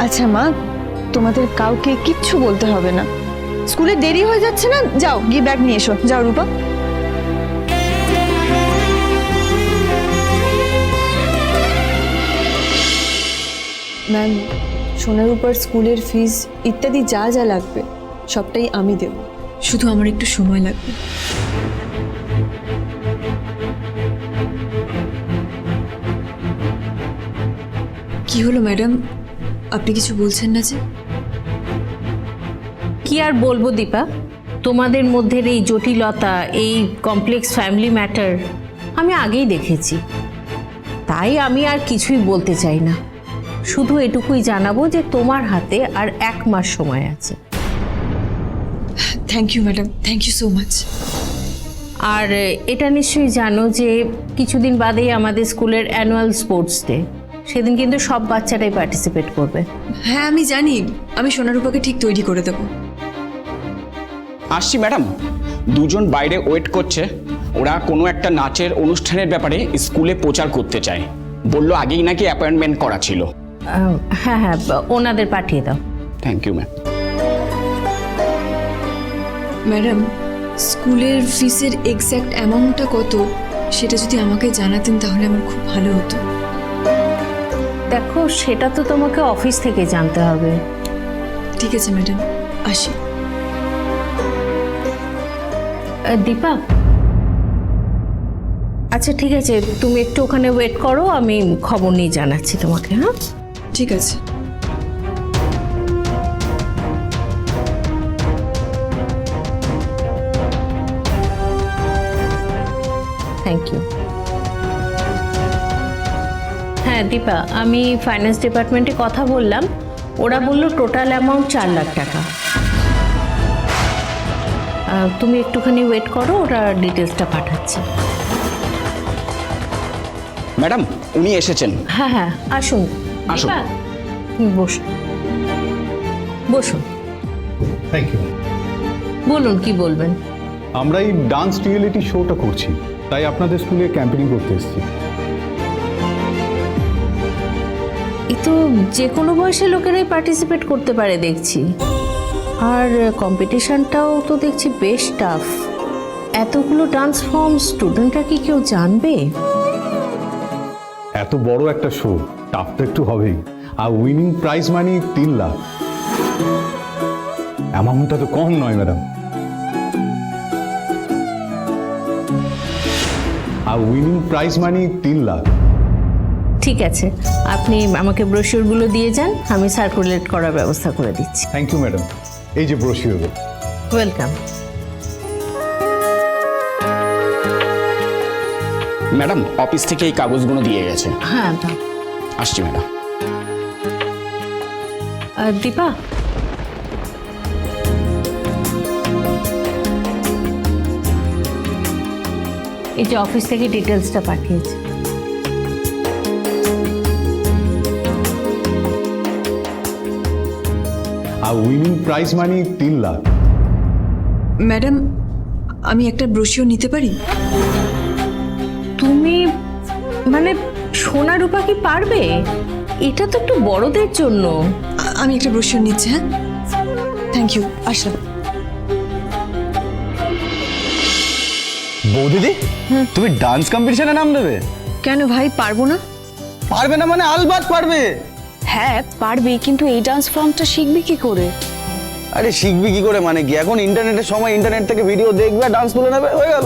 আচ্ছা মা, তোমাদের কাউকে কিচ্ছু বলতে হবে না। স্কুলে দেরি হয়ে যাচ্ছে না, যাও গিয়ে ব্যাগ নিয়ে এসো। যাও রূপা। ম্যাম, সোনার উপর স্কুলের ফিস ইত্যাদি যা যা লাগবে সবটাই আমি দেব, শুধু আমার একটু সময় লাগবে। কি হলো ম্যাডাম, আপনি কিছু বলছেন না যে? কি আর বলবো দীপা, তোমাদের মধ্যে এই জটিলতা, এই কমপ্লেক্স ফ্যামিলি ম্যাটার আমি আগেই দেখেছি। তাই আমি আর কিছুই বলতে চাই না, শুধু এটুকুই জানাবো যে তোমার হাতে আর 1 মাস সময় আছে। Thank you madam, thank you so much. আর এটা নিশ্চয়ই জানো যে কিছুদিন বাদেই আমাদের স্কুলের অ্যানুয়াল স্পোর্টস ডে, সেদিন কিন্তু সব বাচ্চারাই পার্টিসিপেট করবে। হ্যাঁ আমি জানি, আমি সোনারূপাকে ঠিক তৈরি করে দেবো। আসছি ম্যাডাম, দুজন বাইরে ওয়েট করছে। ওরা কোনো একটা নাচের অনুষ্ঠানের ব্যাপারে স্কুলে প্রচার করতে চায়, বললো আগেই নাকি অ্যাপয়েন্টমেন্ট করা ছিল। হ্যাঁ হ্যাঁ, ওনাদের পাঠিয়ে দাও। Thank you ma'am. ম্যাডাম, স্কুলের ফিসের এক্স্যাক্ট অ্যামাউন্টটা কত সেটা যদি আমাকে জানাতেন তাহলে আমার খুব ভালো হতো। দেখো, সেটা তো তোমাকে অফিস থেকে জানতে হবে। ঠিক আছে ম্যাডাম, আসি। দীপা, আচ্ছা ঠিক আছে, তুমি একটু ওখানে ওয়েট করো, আমি খবর নিয়ে জানাচ্ছি তোমাকে। হ্যাঁ ঠিক আছে। Thank you. হ্যাঁ দীপা, আমি ফাইন্যান্স ডিপার্টমেন্টে কথা বললাম, ওরা বললো টোটাল অ্যামাউন্ট 4 লাখ টাকা। তুমি একটুখানি ওয়েট করো, ওরা ডিটেলসটা পাঠাচ্ছে। ম্যাডাম, উনি এসেছেন। হ্যাঁ হ্যাঁ, আসুন। আসুন। দীপা, বসুন বসুন। Thank you. বলুন কি বলবেন। আমরা এই ডান্স রিয়েলিটি শোটা করছি, তাই আপনাদের স্কুলে ক্যাম্পেইনিং করতে এসেছি। এ তো যে কোনো বয়সের লোকেরাই পার্টিসিপেট করতে পারে দেখছি, আর কম্পিটিশনটাও তো দেখছি বেশ টাফ। এতগুলো ডান্স ফর্ম, স্টুডেন্টরা কি কেউ জানবে? এত বড় একটা শো, টাফ তো একটু হবেই। আর উইনিং প্রাইজ মানি 3 লাখ। অ্যামাউন্টটা তো কম নয় ম্যাডাম। আর উইনিং প্রাইজ মানি 3 লাখ। ঠিক আছে, আপনি আমাকে ব্রোশিওরগুলো দিয়ে যান, আমি সার্কুলেট করার ব্যবস্থা করে দিচ্ছি। Thank you madam. এই যে ব্রোশিওর। ওয়েলকাম। ম্যাডাম, অফিস থেকে এই কাগজগুলো দিয়ে গেছে। হ্যাঁ দাও। আসছি ম্যাডাম। দীপা, এই যে অফিস থেকে ডিটেলসটা পাঠিয়েছে। আর winning prize money 3 lakh. Madam, আমি একটা ব্রোশিওর নিতে পারি? তুমি মানে সোনা রূপা কি পারবে? এটা তো একটু বড়দের জন্য। আমি একটা ব্রোশিওর নিচ্ছি। হ্যাঁ, থ্যাংক ইউ, আসলাম। বৌদিদি, তুমি ডান্স কম্পিটিশনে নাম দেবে? কেন ভাই, পারবো না? পারবে না মানে আলবাত পারবে। হ্যাঁ পারবি, কিন্তু এই ডান্স ফর্মটা শিখবি কি করে? আরে শিখবি কি করে মানে কি, এখন ইন্টারনেটের সময়, ইন্টারনেট থেকে ভিডিও দেখবে আর ডান্স তুলে নেবে, হয়ে গেল।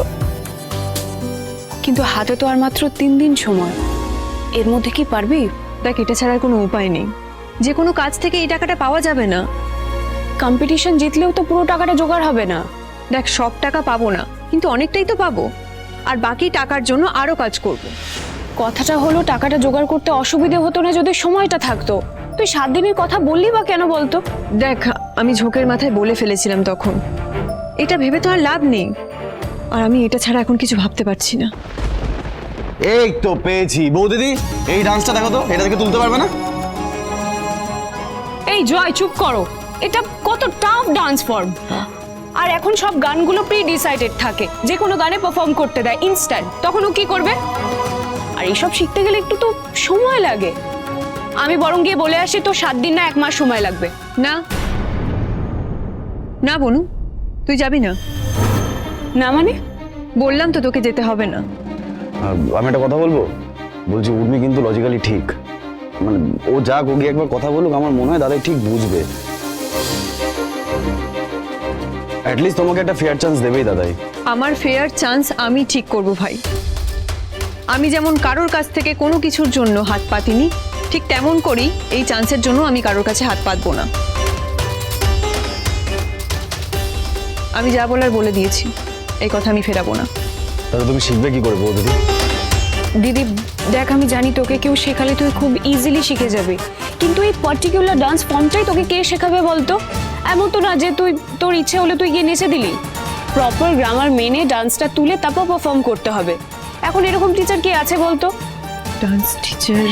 কিন্তু হাতে তো আর মাত্র 3 দিন সময়, এর মধ্যে কি পারবি? দেখ, এটা ছাড়ার কোনো উপায় নেই। যে কোনো কাজ থেকে এই টাকাটা পাওয়া যাবে না। কম্পিটিশন জিতলেও তো পুরো টাকাটা জোগাড় হবে না। দেখ, সব টাকা পাবো না, কিন্তু অনেকটাই তো পাবো। আর বাকি টাকার জন্য আরো কাজ করব। কথাটা হলো টাকাটা জোগাড় করতে অসুবিধে হতো না যদি সময়টা থাকতো। তুই 7 দিনের কথা বললি বা কেন বলতো? দেখ, আমি ঝোঁকের মাথায় বলে ফেলেছিলাম তখন। এটা ভেবে তো আর লাভ নেই। আর আমি এটা ছাড়া এখন কিছু ভাবতে পারছি না। এই তো পেয়েছি। বৌদিদি, এই ডান্সটা দেখো তো, এটা থেকে তুলতে পারবে না? এই জয়, চুপ করো। এটা কত টাফ ডান্স ফর্ম। আর এখন সব গানগুলো প্রি ডিসাইডেড থাকে, যে কোনো গানে পারফর্ম করতে দেয় ইনস্ট্যান্ট। তখন ও কি করবে? আর এইসব শিখতে গেলে একটু তো সময় লাগে। আমি বরং গিয়ে বলে আসি তো 7 দিন না 1 মাস সময় লাগবে। না না বনু, তুই যাবি না। না মানে? বললাম তো তোকে যেতে হবে না। আমি একটা কথা বলবো, বলছি উর্মি কিন্তু লজিক্যালি ঠিক, মানে ও যা গিয়ে একবার কথা বলুক, আমার মনে হয় দাদাই ঠিক বুঝবে। অ্যাটলিস্ট তোমাকে একটা ফেয়ার চান্স দেবেই দাদাই। আমার ফেয়ার চান্স আমি ঠিক করব ভাই। আমি যেমন কারোর কাছ থেকে কোনো কিছুর জন্য হাত পাতিনি, ঠিক তেমন করেই এই চান্সের জন্য আমি কারোর কাছে হাত পাতবো না। আমি যা বলার বলে দিয়েছি, এই কথা আমি ফেরাবো না। তাহলে তুমি শিখবে কি করে বউ দিদি? দিদি দেখ, আমি জানি তোকে কেউ শেখালে তুই খুব ইজিলি শিখে যাবে, কিন্তু এই পার্টিকুলার ডান্স ফর্মটাই তোকে কে শেখাবে বলতো? এমন তো না যে তুই তোর ইচ্ছে হলে তুই গিয়ে নেচে দিলি। প্রপার গ্রামার মেনে ডান্সটা তুলে তারপর পারফর্ম করতে হবে। এখন এরকম টিচার কে আছে বলতো? Dance teacher,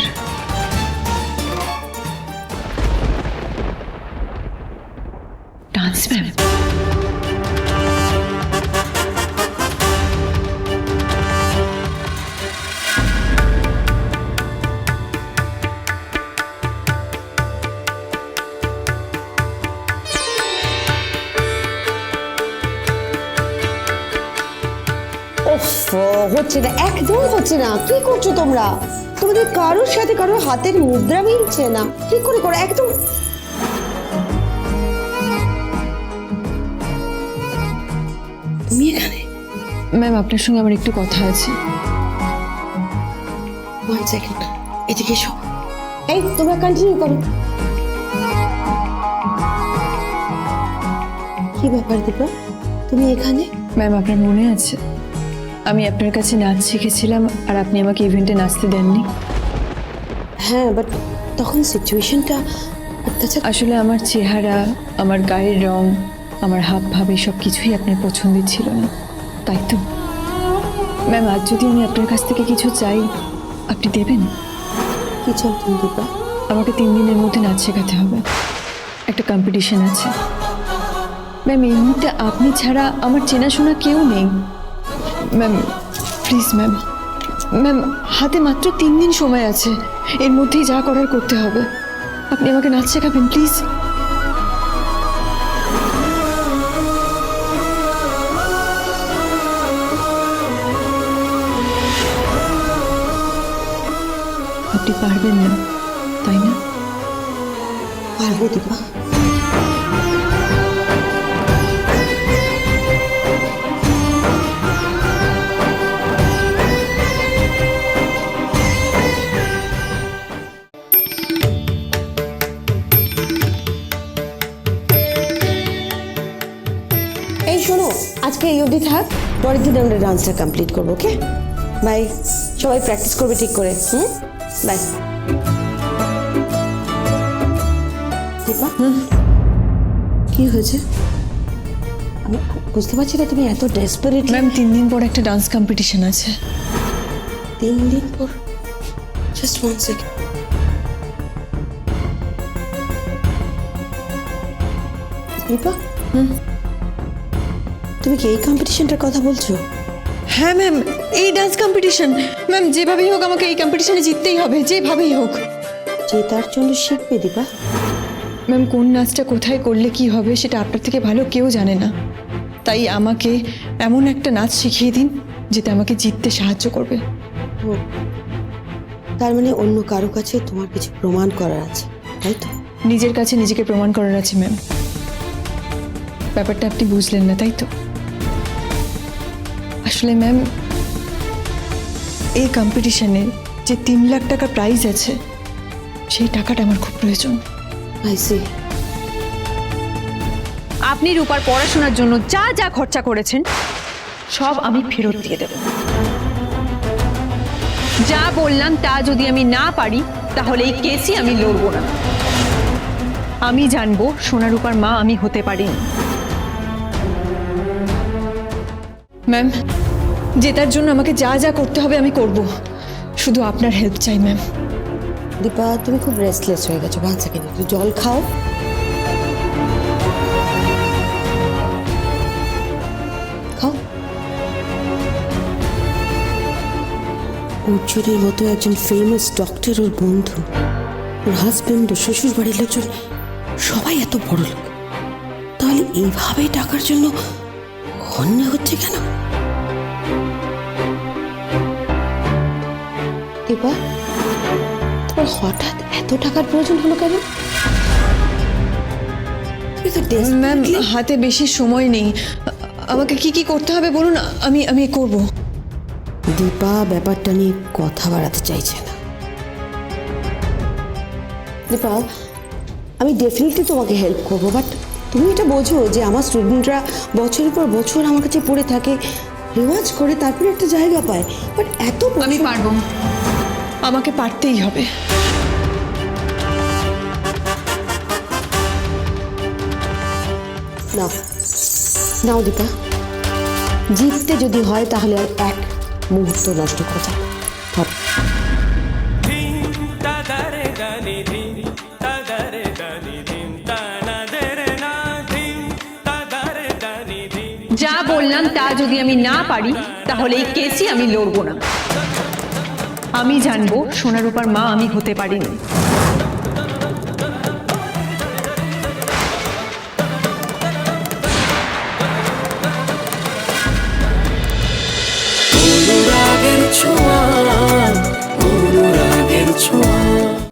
dance ma'am. ওফ, হচ্ছে না, একদম হচ্ছে না। কি করছো তোমরা? তোমাদের কারোর সাথে কারোর হাতের মুদ্রা মিলছে না। ঠিক করে করো একদম। তুমি এখানে? ম্যাম, আপনার সঙ্গে আমার একটু কথা আছে। 1 সেকেন্ড, এদিকে এসো। এই তোমরা কন্টিনিউ করো। কি ব্যাপার দীপা, তুমি এখানে? ম্যাম, আপনার মনে আছে আমি আপনার কাছে নাচ শিখেছিলাম আর আপনি আমাকে ইভেন্টে নাচতে দেননি? হ্যাঁ, বাট তখন সিচুয়েশনটা, তাছাড়া আসলে আমার চেহারা, আমার গায়ের রং, আমার হাব ভাব সব কিছুই আপনার পছন্দের ছিল না, তাই তো? ম্যাম, আজ যদি আমি আপনার কাছ থেকে কিছু চাই, আপনি দেবেন? কি চাও তুমি দীপা? আমাকে 3 দিনের মধ্যে নাচ শেখাতে হবে, একটা কম্পিটিশন আছে। ম্যাম, এই মুহূর্তে আপনি ছাড়া আমার চেনাশোনা কেউ নেই। ম্যাম প্লিজ ম্যাম, ম্যাম হাতে মাত্র 3 দিন সময় আছে, এর মধ্যেই যা করার করতে হবে। আপনি আমাকে নাচ শেখাবেন প্লিজ? আপনি পারবেন না, তাই না? পারবো দীপা। এই শোনো, আজকে এই অবধি থাক, পরের দিন আমরা ডান্সটা কমপ্লিট করবো। ওকে, বাই। সবাই প্র্যাকটিস করবে ঠিক করে। বাই। দীপা, কি হয়েছে? আমি বুঝতে পারছি না, তুমি এত ডেসপারেট। ম্যাম, 3 দিন পর একটা ডান্স কম্পিটিশন আছে। 3 দিন পর? Just 1 second. দীপা, তুমি কি এই কম্পিটিশনটার কথা বলছো? হ্যাঁ ম্যাম, এই ডান্স কম্পিটিশন। ম্যাম, যেভাবেই হোক আমাকে এই কম্পিটিশনে জিততেই হবে, যেভাবেই হোক। যে তার জন্য শিখবে দীপা। ম্যাম, কোন নাচটা কোথায় করলে কি হবে সেটা আপনার থেকে ভালো কেউ জানে না, তাই আমাকে এমন একটা নাচ শিখিয়ে দিন যেটা আমাকে জিততে সাহায্য করবে। ও, তার মানে অন্য কারো কাছে তোমার কিছু প্রমাণ করার আছে, তাই তো? নিজের কাছে নিজেকে প্রমাণ করার আছে ম্যাম। ব্যাপারটা আপনি বুঝলেন না, তাই তো? আসলে ম্যাম, এই কম্পিটিশনে যে 3 লাখ টাকা প্রাইজ আছে, সেই টাকাটা আমার খুব প্রয়োজন। I see. আপনি রূপার পড়াশোনার জন্য যা যা খরচা করেছেন সব আমি ফেরত দিয়ে দেব। যা বললাম তা যদি আমি না পারি তাহলে এই কেসই আমি লড়বো না। আমি জানবো সোনা রূপার মা আমি হতে পারিনি। ম্যাম, জেতার জন্য আমাকে যা যা করতে হবে আমি করব, শুধু আপনার হেল্প চাই ম্যাম। দীপা, তুমি খুব রেস্টলেস হয়ে গেছো। 1 সেকেন্ড, একটু জল খাও। খাও। অর্জুনের মতো একজন ফেমাস ডক্টর ওর বন্ধু, ওর হাজবেন্ড ও শ্বশুর বাড়ির লোকজন সবাই এত বড় লোক, তাহলে এইভাবে টাকার জন্য অন্যায় হচ্ছে কেন? দীপা, তোমার হঠাৎ এত টাকার প্রয়োজন হলো কেন? তুমি তো ম্যাম desperately- হাতে বেশি সময় নেই, আমাকে কি কি করতে হবে বলুন, আমি আমি করব। দীপা ব্যাপারটা নিয়ে কথা বাড়াতে চাইছে না। দীপা, আমি ডেফিনেটলি তোমাকে হেল্প করবো, বাট তুমি এটা বোঝো যে আমার স্টুডেন্টরা বছরের পর বছর আমার কাছে পড়ে থাকে, রেওয়াজ করে, তারপরে একটা জায়গা পায়, বাট এত আমি পারবো, আমাকে পারতেই হবে। নাও নাও দীপা, জিততে যদি হয় তাহলে আর এক মুহূর্ত নষ্ট করা যাবে না। হবে। যা বললাম তা যদি আমি না পারি তাহলে এই কেসই আমি লড়বো না। আমি জানবো সোনারূপার মা আমি হতে পারিনি। অনুরাগের ছোঁয়া